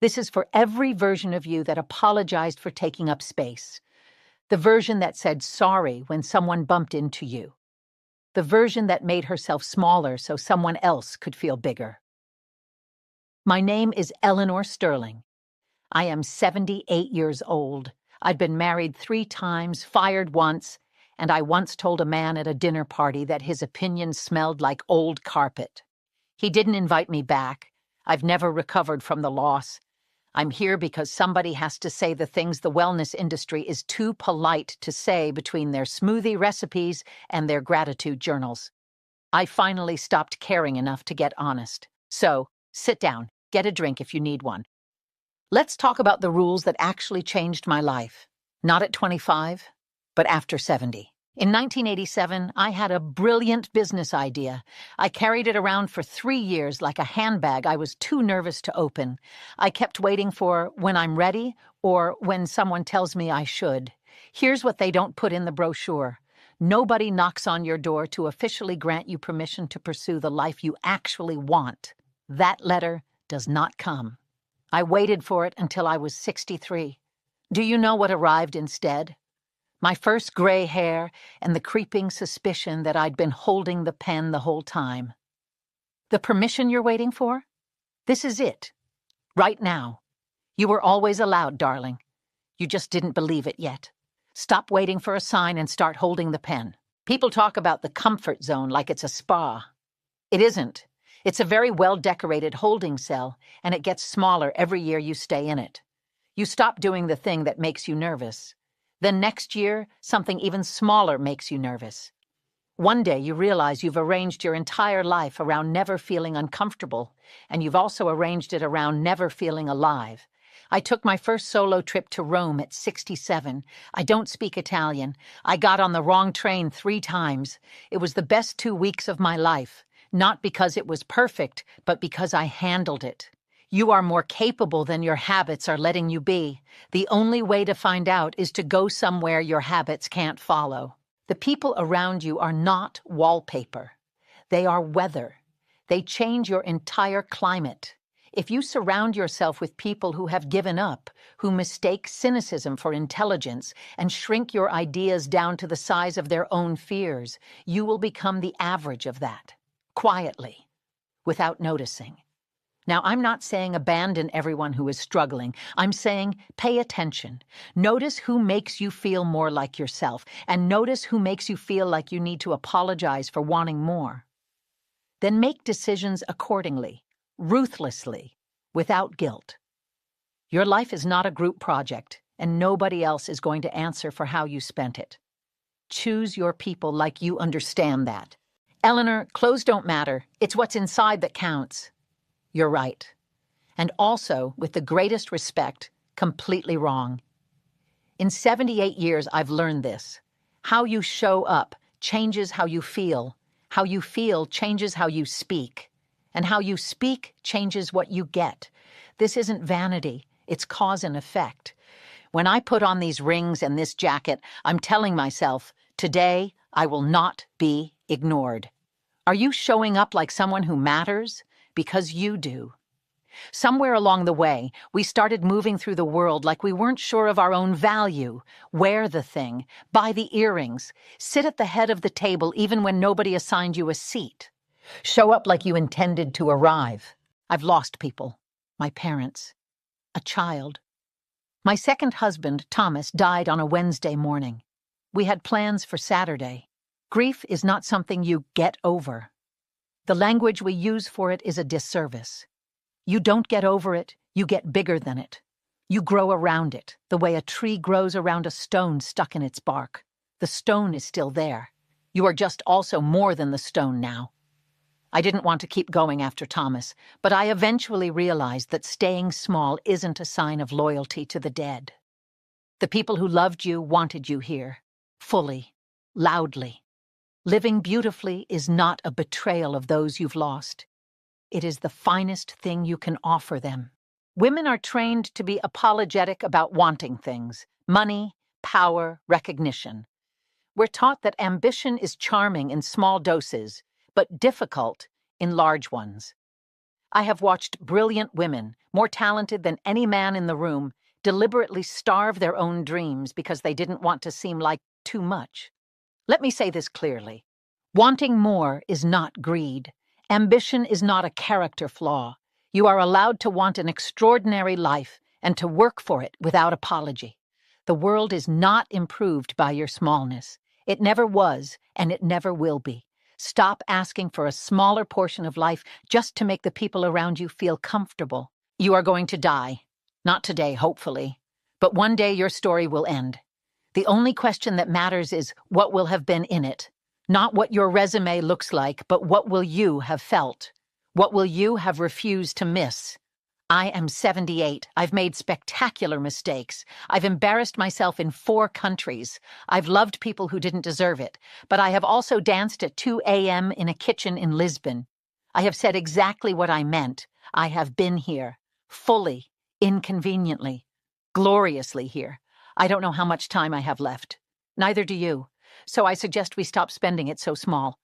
This is for every version of you that apologized for taking up space. The version that said sorry when someone bumped into you. The version that made herself smaller so someone else could feel bigger. My name is Eleanor Sterling. I am 78 years old. I'd been married 3 times, fired once, and I once told a man at a dinner party that his opinion smelled like old carpet. He didn't invite me back. I've never recovered from the loss. I'm here because somebody has to say the things the wellness industry is too polite to say between their smoothie recipes and their gratitude journals. I finally stopped caring enough to get honest. So, sit down, get a drink if you need one. Let's talk about the rules that actually changed my life. Not at 25, but after 70. In 1987, I had a brilliant business idea. I carried it around for 3 years like a handbag I was too nervous to open. I kept waiting for when I'm ready or when someone tells me I should. Here's what they don't put in the brochure. Nobody knocks on your door to officially grant you permission to pursue the life you actually want. That letter does not come. I waited for it until I was 63. Do you know what arrived instead? My first gray hair and the creeping suspicion that I'd been holding the pen the whole time. The permission you're waiting for? This is it. Right now. You were always allowed, darling. You just didn't believe it yet. Stop waiting for a sign and start holding the pen. People talk about the comfort zone like it's a spa. It isn't. It's a very well-decorated holding cell, and it gets smaller every year you stay in it. You stop doing the thing that makes you nervous. Then next year, something even smaller makes you nervous. One day you realize you've arranged your entire life around never feeling uncomfortable, and you've also arranged it around never feeling alive. I took my first solo trip to Rome at 67. I don't speak Italian. I got on the wrong train 3 times. It was the best 2 weeks of my life, not because it was perfect, but because I handled it. You are more capable than your habits are letting you be. The only way to find out is to go somewhere your habits can't follow. The people around you are not wallpaper. They are weather. They change your entire climate. If you surround yourself with people who have given up, who mistake cynicism for intelligence, and shrink your ideas down to the size of their own fears, you will become the average of that, quietly, without noticing. Now, I'm not saying abandon everyone who is struggling. I'm saying pay attention. Notice who makes you feel more like yourself, and notice who makes you feel like you need to apologize for wanting more. Then make decisions accordingly, ruthlessly, without guilt. Your life is not a group project, and nobody else is going to answer for how you spent it. Choose your people like you understand that. Eleanor, clothes don't matter. It's what's inside that counts. You're right. And also, with the greatest respect, completely wrong. In 78 years, I've learned this. How you show up changes how you feel. How you feel changes how you speak. And how you speak changes what you get. This isn't vanity. It's cause and effect. When I put on these rings and this jacket, I'm telling myself, today I will not be ignored. Are you showing up like someone who matters? Because you do. Somewhere along the way, we started moving through the world like we weren't sure of our own value. Wear the thing, buy the earrings, sit at the head of the table even when nobody assigned you a seat. Show up like you intended to arrive. I've lost people. My parents. A child. My second husband, Thomas, died on a Wednesday morning. We had plans for Saturday. Grief is not something you get over. The language we use for it is a disservice. You don't get over it, you get bigger than it. You grow around it, the way a tree grows around a stone stuck in its bark. The stone is still there. You are just also more than the stone now. I didn't want to keep going after Thomas, but I eventually realized that staying small isn't a sign of loyalty to the dead. The people who loved you wanted you here, fully, loudly. Living beautifully is not a betrayal of those you've lost. It is the finest thing you can offer them. Women are trained to be apologetic about wanting things: money, power, recognition. We're taught that ambition is charming in small doses, but difficult in large ones. I have watched brilliant women, more talented than any man in the room, deliberately starve their own dreams because they didn't want to seem like too much. Let me say this clearly. Wanting more is not greed. Ambition is not a character flaw. You are allowed to want an extraordinary life and to work for it without apology. The world is not improved by your smallness. It never was, and it never will be. Stop asking for a smaller portion of life just to make the people around you feel comfortable. You are going to die. Not today, hopefully. But one day your story will end. The only question that matters is what will have been in it. Not what your resume looks like, but what will you have felt? What will you have refused to miss? I am 78. I've made spectacular mistakes. I've embarrassed myself in 4 countries. I've loved people who didn't deserve it. But I have also danced at 2 a.m. in a kitchen in Lisbon. I have said exactly what I meant. I have been here. Fully. Inconveniently. Gloriously here. I don't know how much time I have left. Neither do you. So I suggest we stop spending it so small.